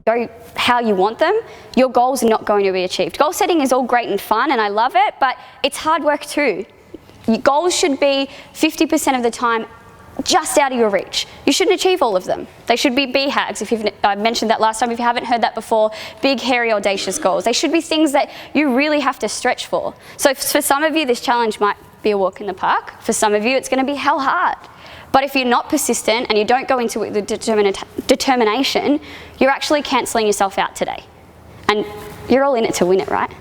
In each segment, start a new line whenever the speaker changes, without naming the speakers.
go how you want them, your goals are not going to be achieved. Goal setting is all great and fun, and I love it, but it's hard work too. Your goals should be 50% of the time just out of your reach. You shouldn't achieve all of them. They should be BHAGs, I mentioned that last time. If you haven't heard that before, big, hairy, audacious goals. They should be things that you really have to stretch for. So for some of you, this challenge might be a walk in the park. For some of you, it's going to be hell hard. But if you're not persistent and you don't go into it with determination, you're actually cancelling yourself out today. And you're all in it to win it, right?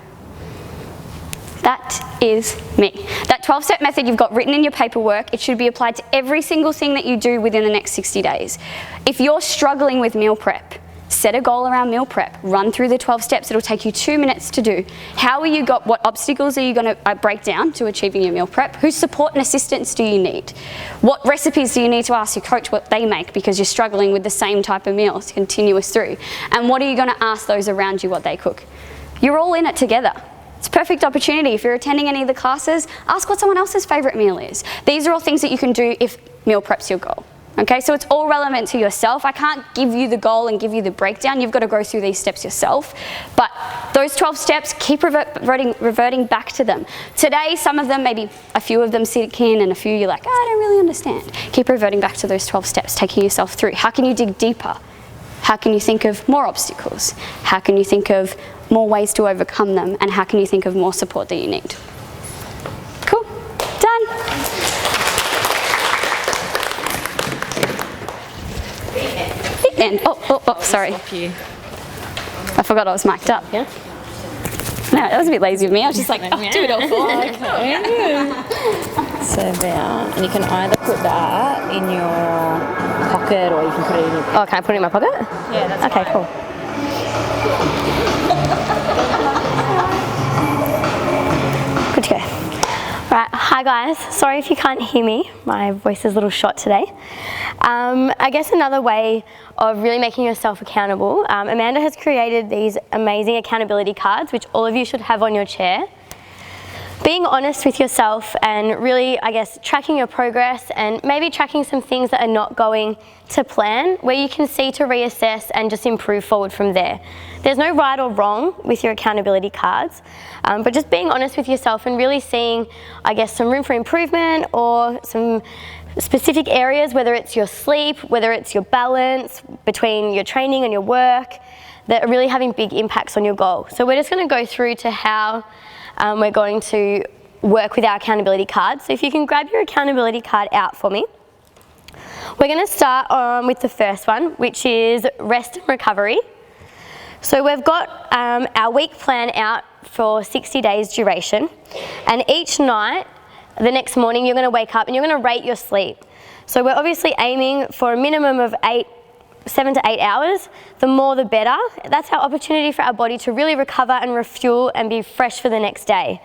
That is me. That 12-step method you've got written in your paperwork, it should be applied to every single thing that you do within the next 60 days. If you're struggling with meal prep, set a goal around meal prep. Run through the 12 steps. It'll take you 2 minutes to do. What obstacles are you going to break down to achieving your meal prep? Whose support and assistance do you need? What recipes do you need to ask your coach what they make because you're struggling with the same type of meals continuous through? And what are you going to ask those around you what they cook? You're all in it together. It's a perfect opportunity. If you're attending any of the classes, ask what someone else's favourite meal is. These are all things that you can do if meal prep's your goal. Okay, so it's all relevant to yourself. I can't give you the goal and give you the breakdown. You've got to go through these steps yourself. But those 12 steps, keep reverting back to them. Today, some of them, maybe a few of them sink in and a few you're like, oh, I don't really understand. Keep reverting back to those 12 steps, taking yourself through. How can you dig deeper? How can you think of more obstacles? How can you think of more ways to overcome them? And how can you think of more support that you need? Cool, done. And sorry. I forgot I was mic'd up. Yeah. No, that was a bit lazy of me. I was just like, do it all for me.
So there, and you can either put that in your pocket or you can put it in your...
Oh, can I put it in my pocket?
Yeah, that's
okay,
fine.
Cool. Good to go. Right, hi guys. Sorry if you can't hear me. My voice is a little shot today. I guess another way of really making yourself accountable, Amanda has created these amazing accountability cards, which all of you should have on your chair. Being honest with yourself and really, I guess, tracking your progress and maybe tracking some things that are not going to plan, where you can see to reassess and just improve forward from there. There's no right or wrong with your accountability cards, but just being honest with yourself and really seeing, I guess, some room for improvement or some specific areas, whether it's your sleep, whether it's your balance between your training and your work, that are really having big impacts on your goal. So we're just going to go through to how we're going to work with our accountability cards. So if you can grab your accountability card out for me. We're going to start with the first one, which is rest and recovery. So we've got our week plan out for 60 days duration, and each night, the next morning, you're going to wake up and you're going to rate your sleep. So we're obviously aiming for a minimum of 7 to 8 hours. The more the better. That's our opportunity for our body to really recover and refuel and be fresh for the next day.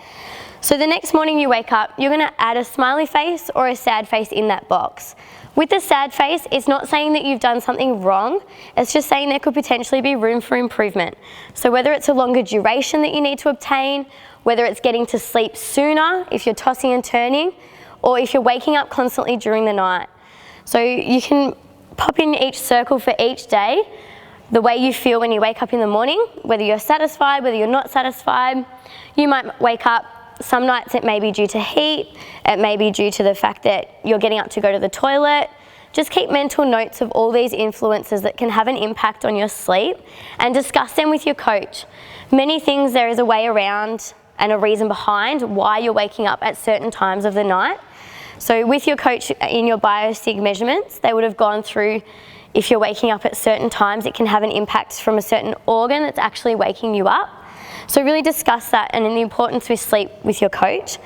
So the next morning you wake up, you're going to add a smiley face or a sad face in that box. With the sad face, it's not saying that you've done something wrong, it's just saying there could potentially be room for improvement. So whether it's a longer duration that you need to obtain, whether it's getting to sleep sooner if you're tossing and turning, or if you're waking up constantly during the night. So you can pop in each circle for each day, the way you feel when you wake up in the morning, whether you're satisfied, whether you're not satisfied. You might wake up, some nights it may be due to heat, it may be due to the fact that you're getting up to go to the toilet. Just keep mental notes of all these influences that can have an impact on your sleep and discuss them with your coach. Many things there is a way around and a reason behind why you're waking up at certain times of the night. So with your coach in your biosig measurements, they would have gone through if you're waking up at certain times, it can have an impact from a certain organ that's actually waking you up. So really discuss that and the importance with sleep with your coach.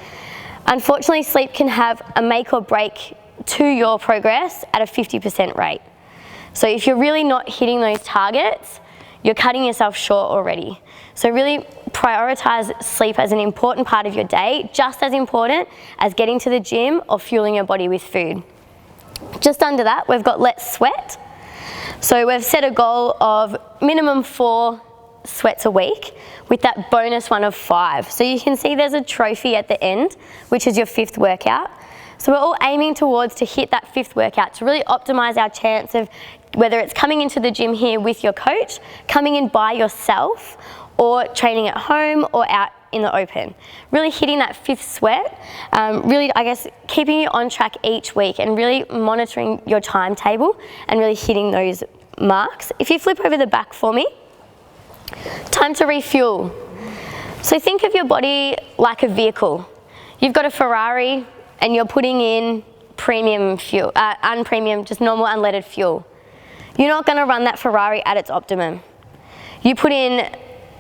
Unfortunately, sleep can have a make or break to your progress at a 50% rate. So if you're really not hitting those targets, you're cutting yourself short already. So really prioritize sleep as an important part of your day, just as important as getting to the gym or fueling your body with food. Just under that, we've got let's sweat. So we've set a goal of minimum 4 sweats a week with that bonus one of 5. So you can see there's a trophy at the end, which is your 5th workout. So we're all aiming towards to hit that 5th workout to really optimize our chance of whether it's coming into the gym here with your coach, coming in by yourself, or training at home or out in the open. Really hitting that 5th sweat, really, I guess, keeping you on track each week and really monitoring your timetable and really hitting those marks. If you flip over the back for me, time to refuel. So think of your body like a vehicle. You've got a Ferrari and you're putting in premium fuel, unpremium, just normal unleaded fuel. You're not going to run that Ferrari at its optimum. You put in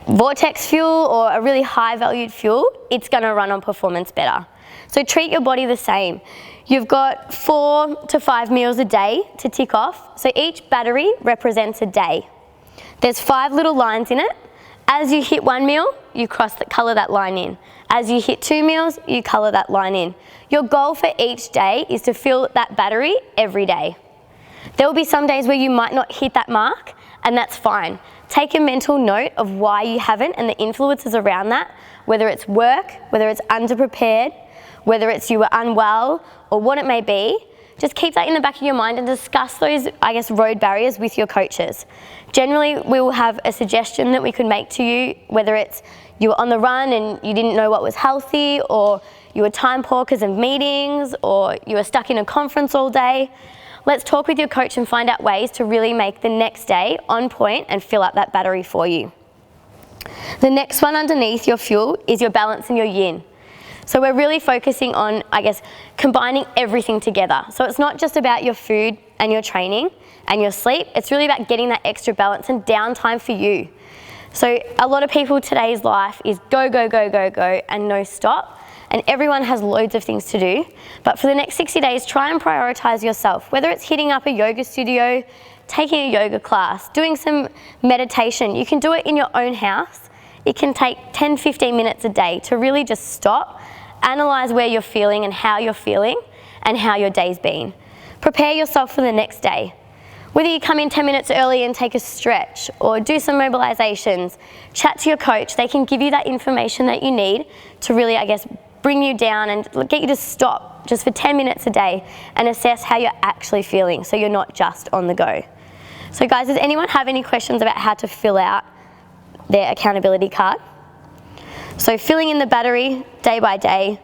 Vortex fuel or a really high valued fuel, it's going to run on performance better. So treat your body the same. You've got 4 to 5 meals a day to tick off. So each battery represents a day. There's 5 little lines in it. As you hit 1 meal, you colour that line in. As you hit 2 meals, you colour that line in. Your goal for each day is to fill that battery every day. There will be some days where you might not hit that mark, and that's fine. Take a mental note of why you haven't and the influences around that, whether it's work, whether it's underprepared, whether it's you were unwell, or what it may be. Just keep that in the back of your mind and discuss those, I guess, road barriers with your coaches. Generally, we will have a suggestion that we could make to you, whether it's you were on the run and you didn't know what was healthy, or you were time poor because of meetings, or you were stuck in a conference all day. Let's talk with your coach and find out ways to really make the next day on point and fill up that battery for you. The next one underneath your fuel is your balance and your yin. So we're really focusing on, I guess, combining everything together. So it's not just about your food and your training and your sleep, it's really about getting that extra balance and downtime for you. So a lot of people today's life is go, go, go, go, go, and no stop. And everyone has loads of things to do. But for the next 60 days, try and prioritize yourself, whether it's hitting up a yoga studio, taking a yoga class, doing some meditation. You can do it in your own house. It can take 10, 15 minutes a day to really just stop, analyze where you're feeling and how your day's been. Prepare yourself for the next day. Whether you come in 10 minutes early and take a stretch or do some mobilizations, chat to your coach. They can give you that information that you need to really, I guess, bring you down and get you to stop just for 10 minutes a day and assess how you're actually feeling so you're not just on the go. So guys, does anyone have any questions about how to fill out their accountability card? So filling in the battery day by day.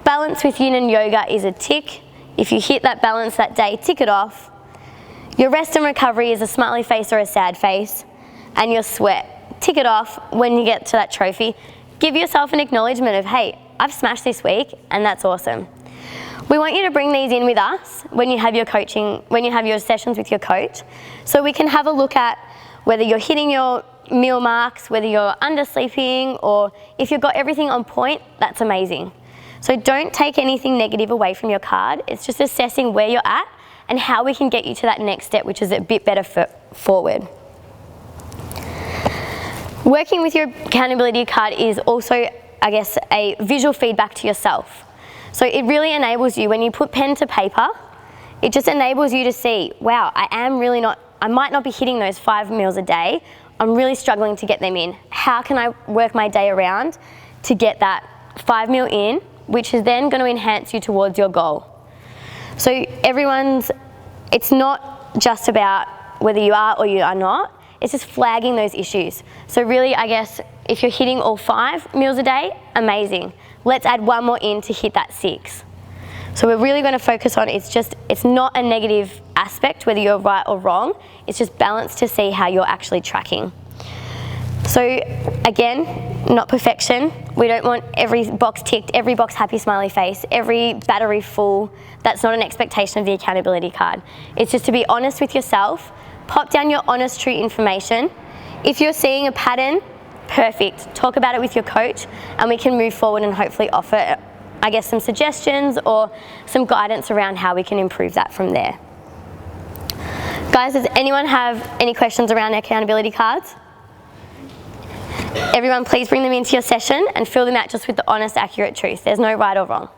Balance with yin and yoga is a tick. If you hit that balance that day, tick it off. Your rest and recovery is a smiley face or a sad face. And your sweat, tick it off when you get to that trophy. Give yourself an acknowledgement of, hey, I've smashed this week and that's awesome. We want you to bring these in with us when you have your coaching, when you have your sessions with your coach, so we can have a look at whether you're hitting your meal marks, whether you're undersleeping, or if you've got everything on point, that's amazing. So don't take anything negative away from your card. It's just assessing where you're at and how we can get you to that next step, which is a bit better forward. Working with your accountability card is also, I guess, a visual feedback to yourself. So it really enables you, when you put pen to paper, it just enables you to see, wow, I might not be hitting those 5 meals a day. I'm really struggling to get them in. How can I work my day around to get that 5 meal in, which is then going to enhance you towards your goal? So it's not just about whether you are or you are not, it's just flagging those issues. So really, I guess, if you're hitting all 5 meals a day, amazing. Let's add 1 more in to hit that 6. So we're really going to focus on, it's not a negative aspect, whether you're right or wrong, it's just balance to see how you're actually tracking. So again, not perfection. We don't want every box ticked, every box happy smiley face, every battery full. That's not an expectation of the accountability card. It's just to be honest with yourself, pop down your honest, true information. If you're seeing a pattern, perfect. Talk about it with your coach and we can move forward and hopefully offer, I guess, some suggestions or some guidance around how we can improve that from there. Guys, does anyone have any questions around accountability cards? Everyone, please bring them into your session and fill them out just with the honest, accurate truth. There's no right or wrong.